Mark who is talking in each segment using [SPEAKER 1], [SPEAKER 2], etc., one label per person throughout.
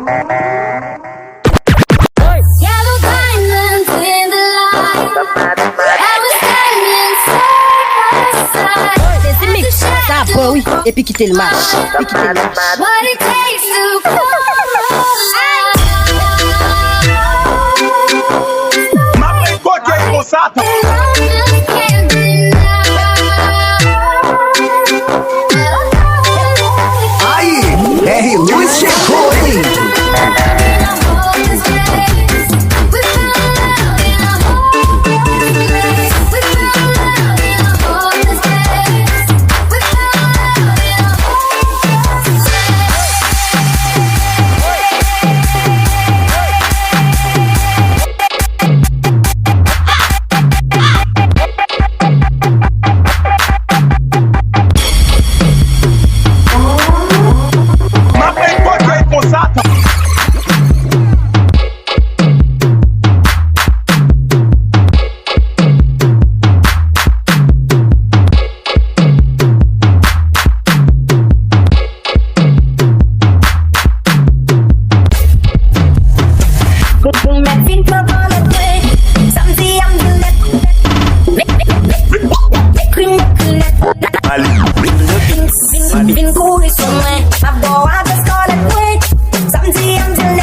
[SPEAKER 1] Yellow diamonds in the light. I was standing side by side.
[SPEAKER 2] Mix, ça bon, oui. Et puis quitter le match.
[SPEAKER 1] What it takes to come
[SPEAKER 3] Aí, R. Luiz chegou, hein?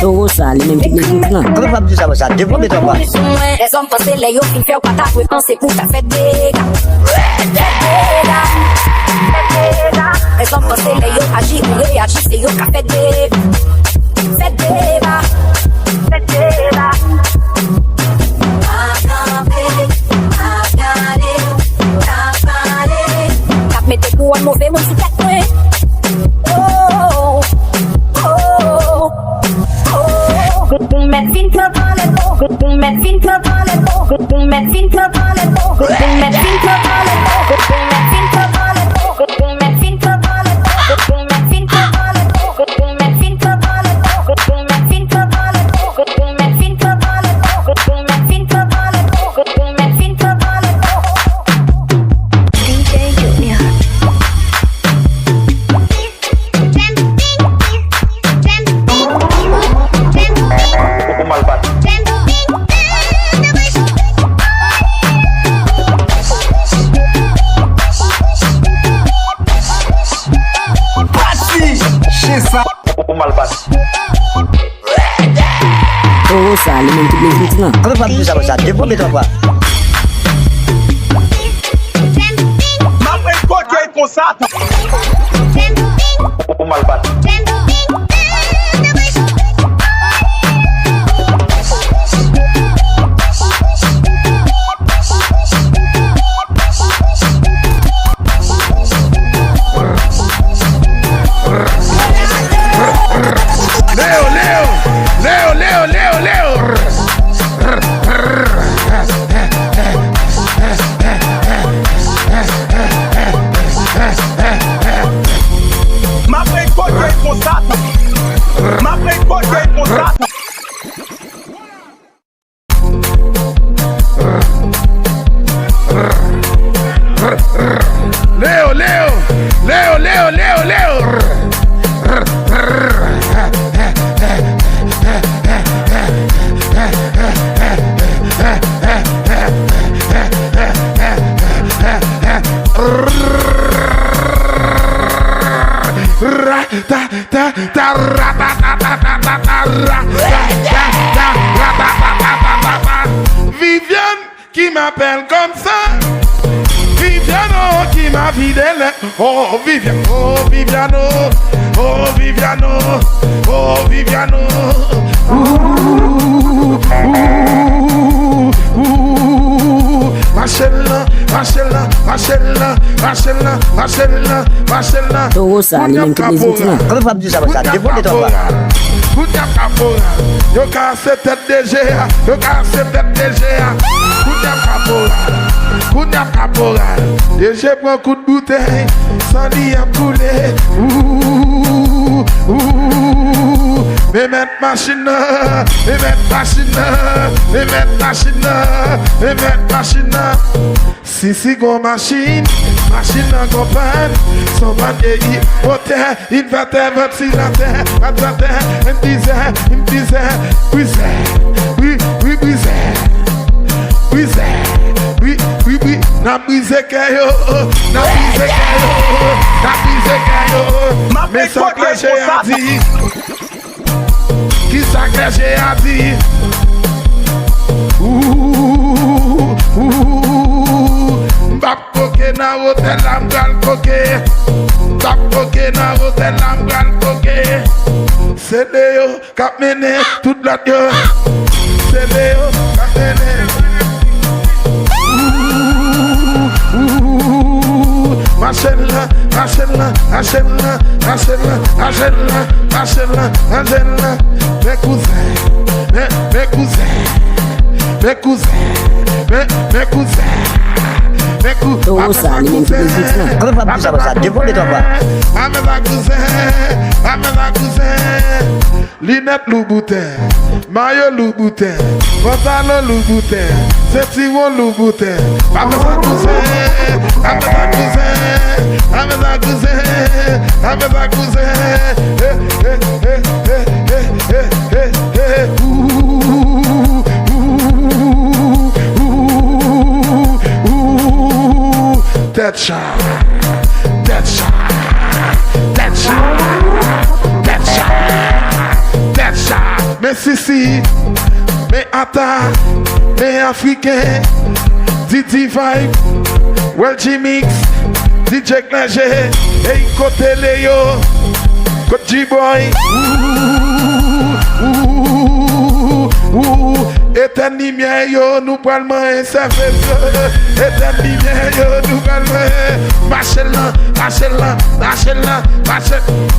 [SPEAKER 2] Oh, ça, les mêmes techniques.
[SPEAKER 3] Comment va plus ça? Depuis combien de temps?
[SPEAKER 1] Les hommes pensent les yeux qui font patate, oui, pensez pour ta fête des gars. Les hommes pensent les yeux agissent ou réagissent, c'est eux qui fait des fête des gars. Fête des gars. Cap mettez pour un mauvais monde sous quatre points. Oh, oh, oh. Good boom, mettre fin que dans les beaux. Good boom, mettre fin que dans les beaux. Good boom, mettre fin que dans les beaux. Good boom, mettre fin que dans les beaux. Good boom, mettre fin que dans les beaux. Good boom, mettre fin que dans les beaux. Good boom, mettre fin que dans les beaux. Good boom, mettre fin que dans les beaux. Good boom, mettre fin que dans les beaux. Good boom, mettre fin que dans les beaux. Good boom, mettre fin que dans les beaux. Good boom, mettre fin que dans les beaux. DJ Junior.
[SPEAKER 2] Oh, ça, les mêmes techniques.
[SPEAKER 3] Comment va plus ça? Depuis combien de temps?
[SPEAKER 4] Viviane qui m'appelle comme ça. Viviano qui m'a vidé le. Oh Viviane, oh Viviano, oh Viviano, oh Viviano. Marcella, Marcella, Marcella, Marcella, Marcella, Marcella.
[SPEAKER 2] Oh, ça, les mêmes techniques.
[SPEAKER 3] Comment va plus ça? Depuis combien de temps?
[SPEAKER 4] Kounya Kapora, yo kase tête DG, yo kase tête DG. Kounya Kapora, DG prend coup de bouteille, sans lit à couler. Me mettre machine, me mettre machine, me mettre machine, me mettre machine. Si go machine, machine en campagne, son bannier, moteur, inverteur, ventilateur, attenteur, un disait, briseur, oui, briseur, oui, n'a brisé kayo, mais ça que j'ai à dire, qui ça que j'ai à dire, Bap koke na hotel am gal koke. Bap koke na hotel am gal koke. C'est Léo kap mene tout la yo. C'est Léo kap mene. Machin-là, mes cousins, mes cousins.
[SPEAKER 2] Oh, ça, les mêmes Djplezymics là.
[SPEAKER 3] Comment pas plus ça, dépend de toi pas.
[SPEAKER 4] Amena cousin, Linette Buteur, Mayo Buteur, pantalon Buteur, Ceinturon Buteur, Amena cousin, That shot. Merci, mais attends, mais africain, Didi Vibe, Well G-Mix, DJ Négliger, et côté Léo, côté Boy, éternellement yo, nous parlons et ça fait ça, éternellement yo, nous parlons, machin-là,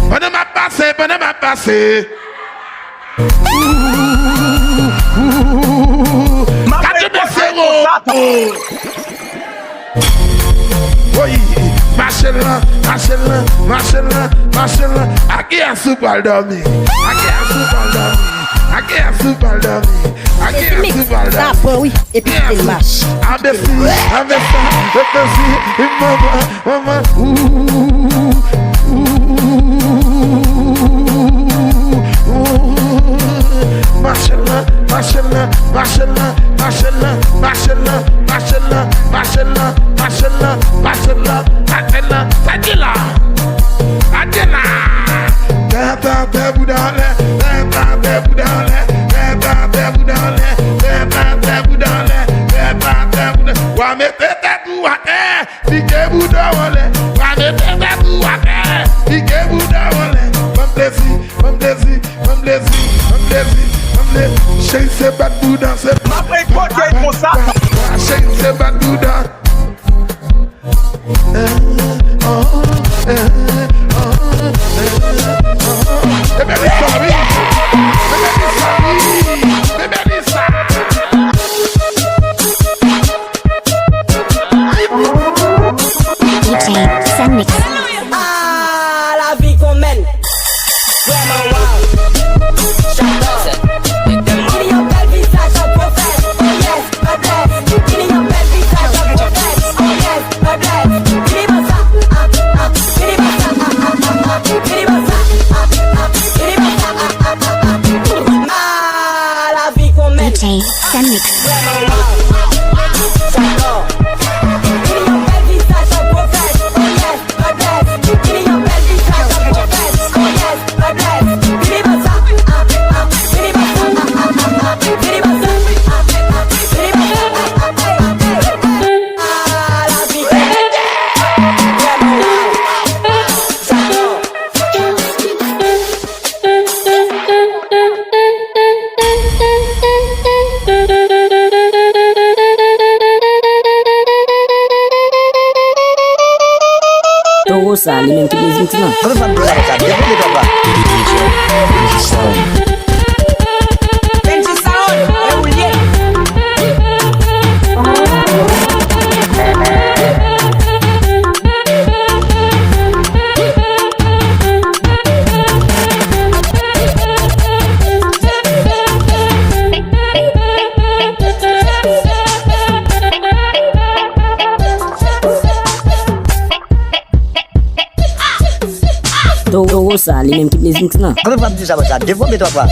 [SPEAKER 4] bonne m'a passé. Oui, machin-là, aquí a super dormi,
[SPEAKER 2] Ça après oui, et puis il marche.
[SPEAKER 4] C'est pas tout dans ce
[SPEAKER 5] après quoi qu'il y ait pour ça
[SPEAKER 4] c'est pas tout dans
[SPEAKER 1] Ah, la vie qu'on mène. Vraiment wow. J'adore. Il y a un bel visage en prophète. Oh yes, my bless. Il y a un bel visage en prophète. Oh yes, my bless. Il y a ça. Il y a ça. Il y a ça. Ah, la vie qu'on mène.
[SPEAKER 6] Djplezymics.
[SPEAKER 1] Vraiment wow. J'adore.
[SPEAKER 2] Oh, ça, les mêmes Djplezymics là.
[SPEAKER 3] Comment pas plus ça, dépend de toi pas.
[SPEAKER 2] Toro ça, les mêmes qui plaisent mix là.
[SPEAKER 3] Comment pas me dire ça, ça? Dévoile-toi pas.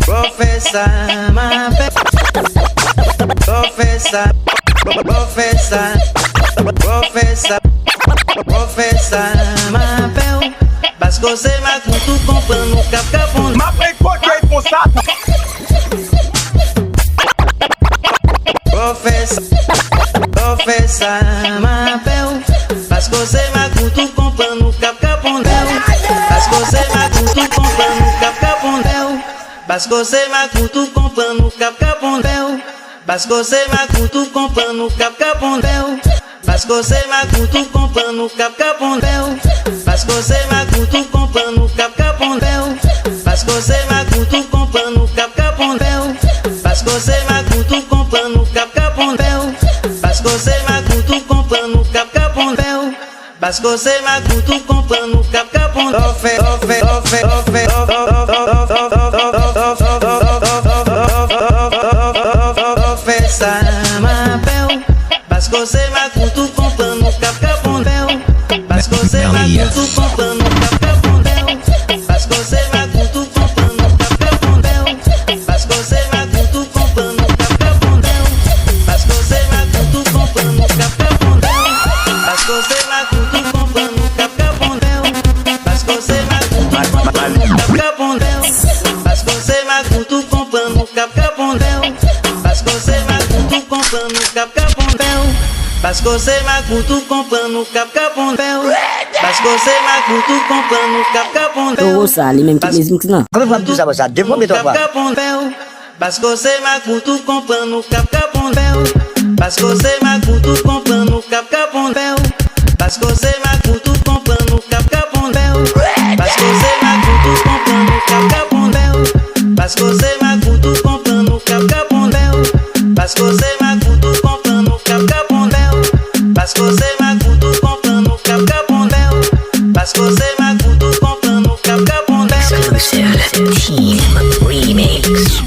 [SPEAKER 5] Professeur, m'appelle. Professeur, m'appelle. Parce que c'est ma coup tout comprendre nous cap capon.
[SPEAKER 6] M'appelle quoi qui est pour ça?
[SPEAKER 5] Professeur, m'appelle. Parce que c'est ma coup tout comprendre nous cap capon. Parce que c'est ma coup tout comprendre nous cap capon. Parce que c'est ma coup tout comprendre nous cap capon. Parce que c'est ma coup tout comprendre nous cap capon. Parce que c'est ma coup tout comprendre nous cap capon. Parce que c'est ma coup tout comprendre nous cap capon. Parce que c'est ma coup tout comprendre nous cap capon. Parce que c'est ma coup tout comprendre nous cap capon. Parce que c'est ma coup tout comprendre nous cap capon. Parce que c'est ma coup tout comprendre nous cap capon. Ça m'appelle. Parce que c'est ma coup tout comprendre nous cap capon. Parce que c'est ma coup tout comprendre nous cap capon. Parce que c'est ma coup tout comprendre nous cap capon. Parce que c'est ma coup tout comprendre nous cap capon. Parce que c'est ma coup tout comprendre nous cap capon. Parce que c'est ma coup tout comprendre nous cap capon. Parce que c'est ma coup tout comprendre nous cap capon. Parce que c'est ma coup tout comprendre nous cap capon. Parce que c'est ma coup tout comprendre nous cap capon. Parce que c'est ma coup tout comprendre nous cap capon. Parce que c'est ma coup tout comprendre nous cap capon.
[SPEAKER 2] Toro ça, les mêmes qui plaisent mix là.
[SPEAKER 3] Comment pas me dire ça, ça? Dévoile-toi pas.
[SPEAKER 5] Parce que c'est ma coup tout comprendre nous cap capon. Parce que c'est ma coup tout comprendre nous cap capon. Parce que c'est ma coup tout comprendre nous cap capon. Parce que c'est ma coup tout comprendre nous cap capon. Parce que c'est ma coup tout comprendre nous cap capon. Parce que c'est ma coup tout comprendre nous cap capon. Parce que c'est ma coup tout comprendre nous cap capon. Parce que c'est ma coup tout comprendre nous cap capon.
[SPEAKER 7] Exclusive Team Remix.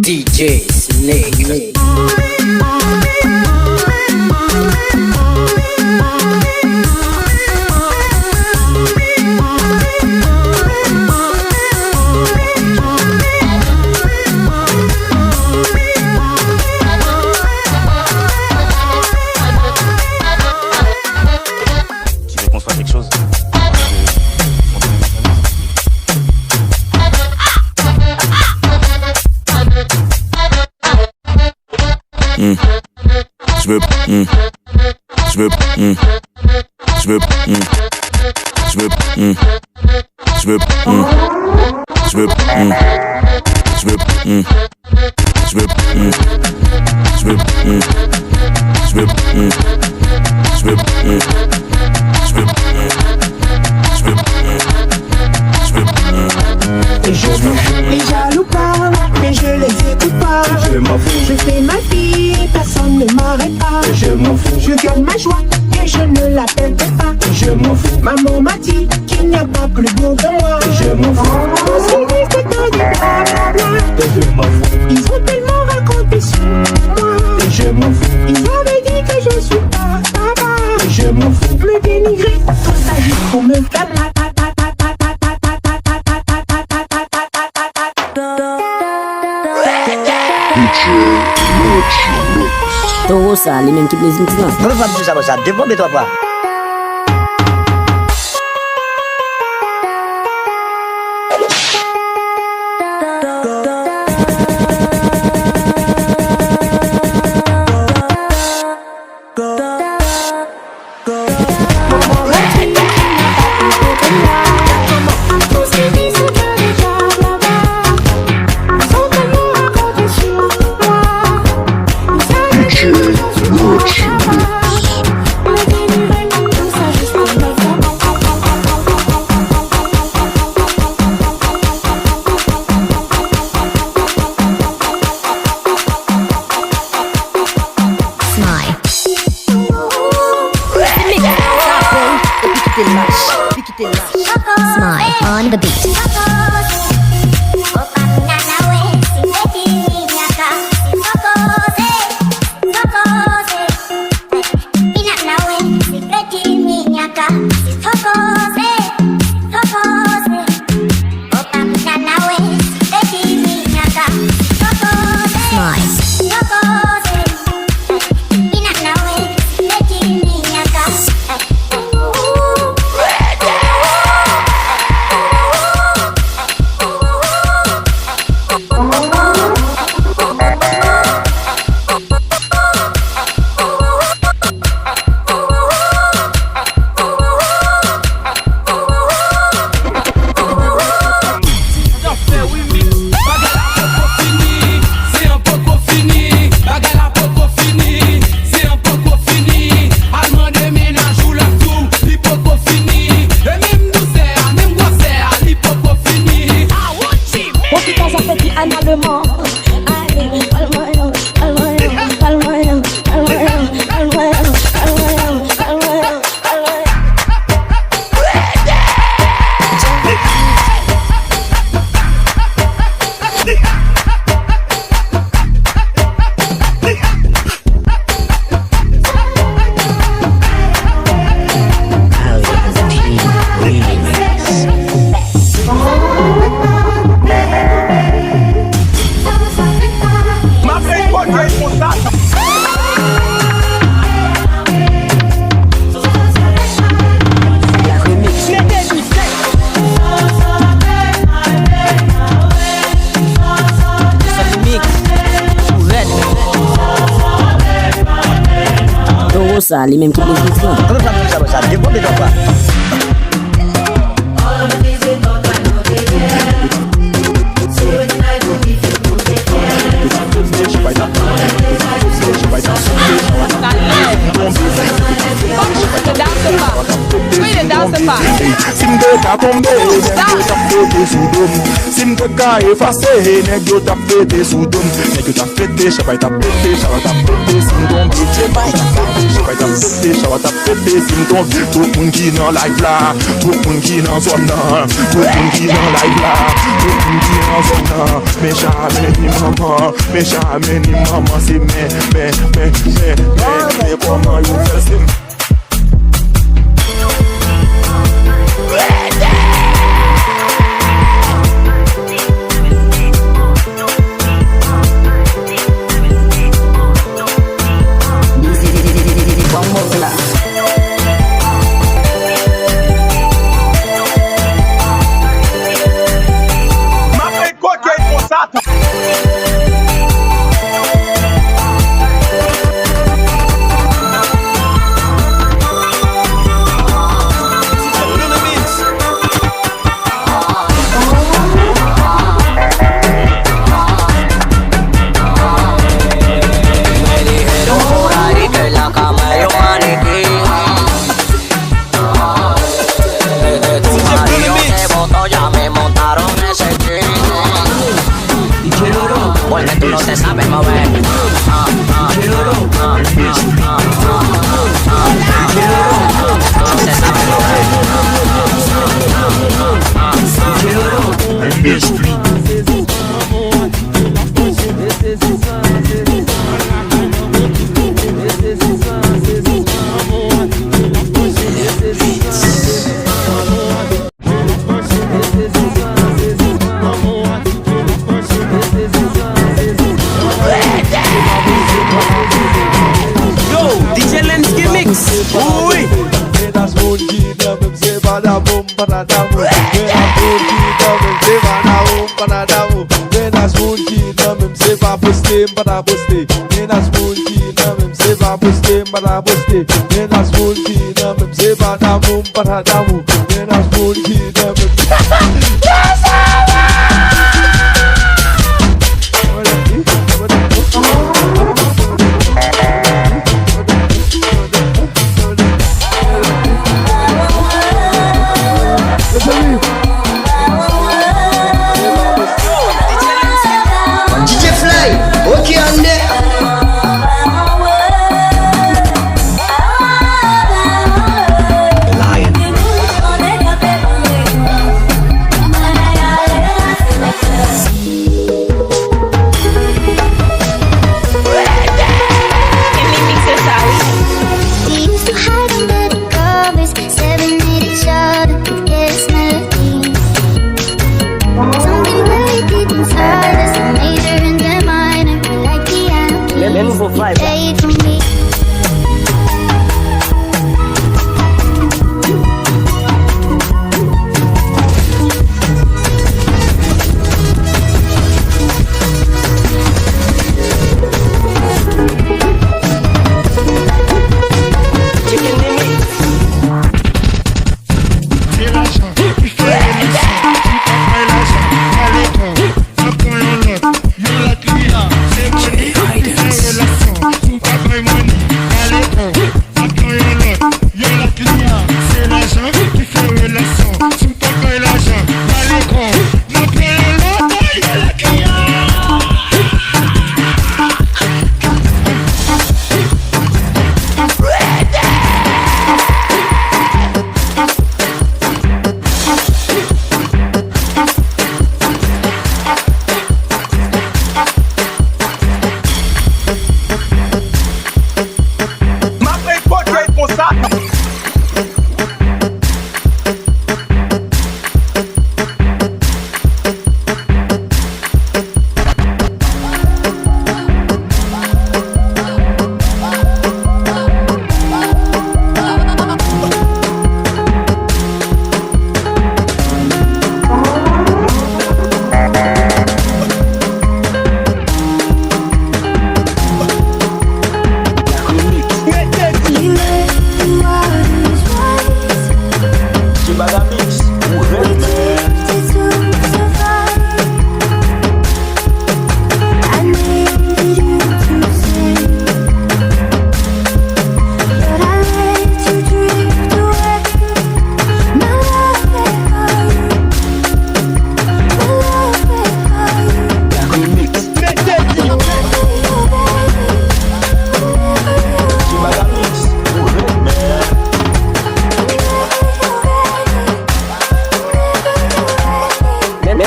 [SPEAKER 2] DJ Snake.
[SPEAKER 6] Tu veux qu'on se fasse quelque chose?
[SPEAKER 8] Et je les jaloux parlent, mais je les écoute pas.
[SPEAKER 6] Je m'en fous.
[SPEAKER 8] Je fais ma vie, personne ne m'arrête pas.
[SPEAKER 6] Je m'en fous.
[SPEAKER 8] Je garde ma joie et je ne la perds pas.
[SPEAKER 6] Je m'en fous.
[SPEAKER 8] Maman m'a dit qu'il n'y a pas plus beau que moi.
[SPEAKER 6] Je m'en fous.
[SPEAKER 8] On s'y dit que t'as du blablabla.
[SPEAKER 6] Je m'en fous.
[SPEAKER 8] Ils ont tellement raconté sur moi.
[SPEAKER 6] Je m'en fous.
[SPEAKER 8] Ils avaient dit que je suis pas papa.
[SPEAKER 6] Je m'en fous.
[SPEAKER 8] Me dénigrer, tout ça juste pour me faire la.
[SPEAKER 2] Toro ça, les mêmes qui plaisent mix là.
[SPEAKER 3] Comment pas me dire ça, ça? Dévoile-toi pas.
[SPEAKER 7] Smile on the beat.
[SPEAKER 1] en allemand. Allez, allemand, allemand, allemand, allemand, allemand, allemand.
[SPEAKER 2] Ça, les mêmes qui les disent.
[SPEAKER 3] Ça dépend de toi.
[SPEAKER 6] Sim de ta tombe, nèg yo tap fete sou dom. Sim de ka efase, nèg yo tap fete sou dom. Nèg yo tap fete, chabay tap fete, chabay tap fete, sim tombe. Chabay tap fete, chabay tap fete, sim tombe. Tout moun ki nan live la, tout moun ki nan zone nan, tout moun ki nan live la, tout moun ki nan zone nan. Mais jamais ni maman, c'est mais comment you feel sim?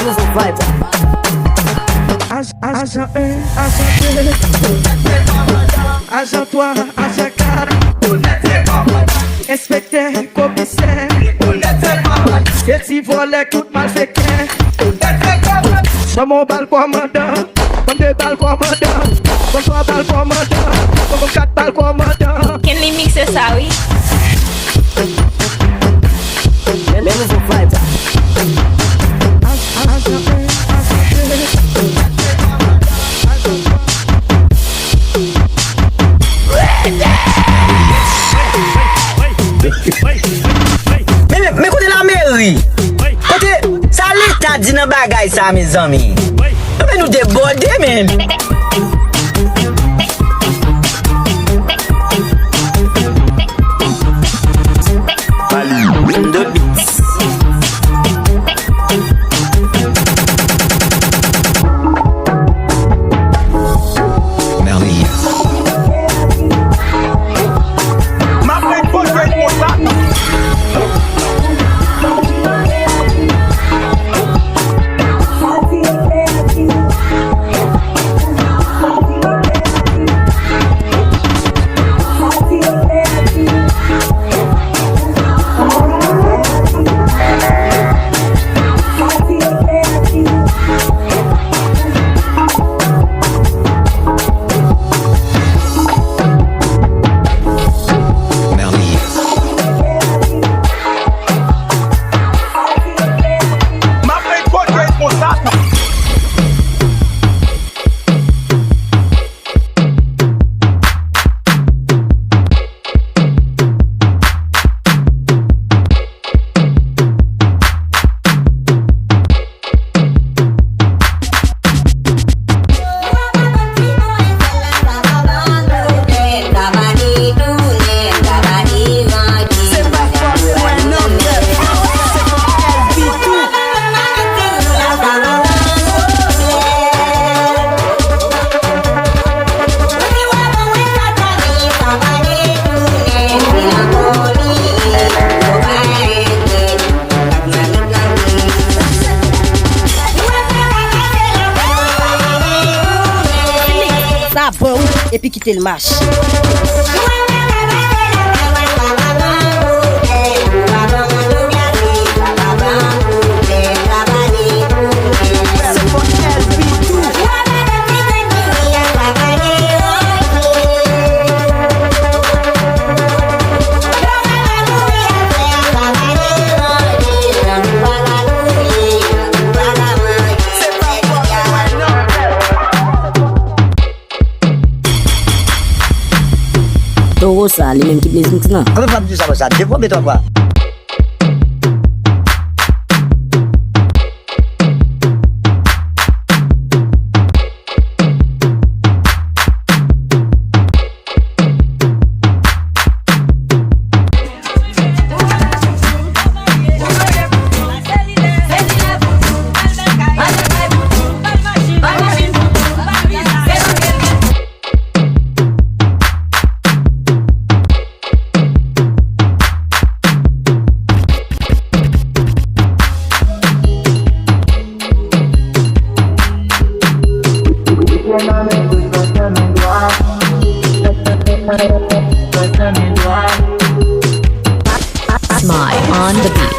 [SPEAKER 2] Levels of vibes.
[SPEAKER 8] Agent 1, agent 2, agent 3, agent 4, inspecteur, commissaire, et si volet tout mal fait qu'un. Dans mon bal commandant, comme 2 balles commandant, comme 3 balles commandant, comme 4 balles commandant.
[SPEAKER 9] Can we mix this out?
[SPEAKER 2] Levels of vibes.
[SPEAKER 3] Mais côté la mairie, côté ça l'état dit dans bagay ça mes amis. Mais nous déborder même.
[SPEAKER 2] Et puis quitter le match. Ça, les mêmes qui les mix là.
[SPEAKER 3] On peut pas plus ça, développe toi quoi.
[SPEAKER 7] On the beat.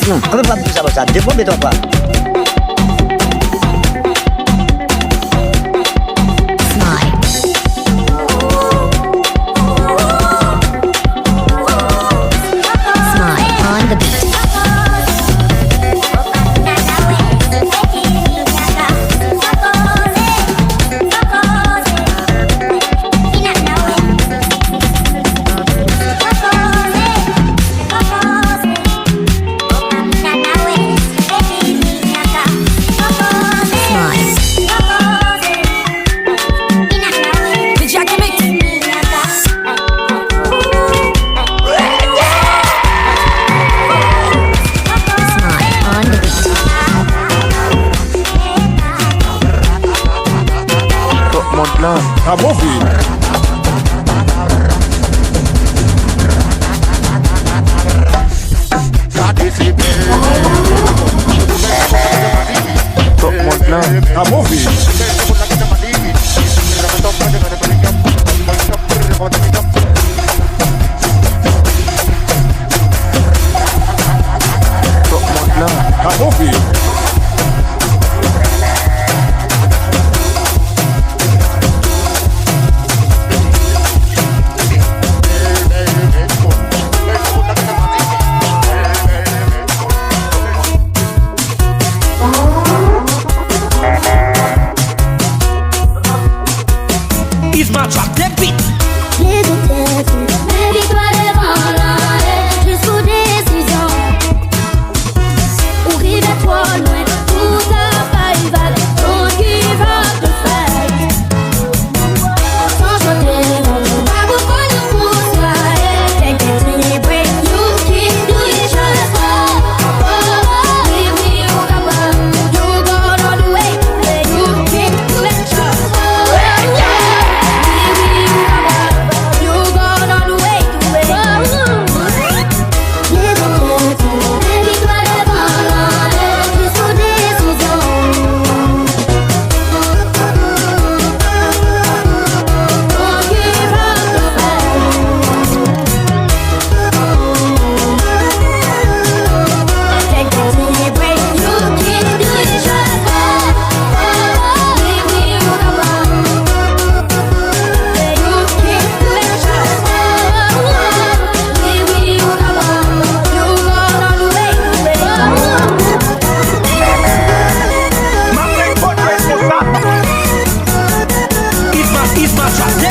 [SPEAKER 3] On peut pas plus ça, développe toi quoi.
[SPEAKER 7] Smile on the beat.
[SPEAKER 6] a movie. Top monte a movie. A movie.
[SPEAKER 9] Is my trap the beat.
[SPEAKER 1] Les deux têtes, mes victoires devant la jusqu'aux décisions. Ou rive à toi loin, tout à pas il va. Don't give up the fight. Sans chanter, pas beaucoup de pouces là. Take it in your brain, you can do it just well. We will cover, you gonna do it. You can do it just well.
[SPEAKER 9] Is my trap the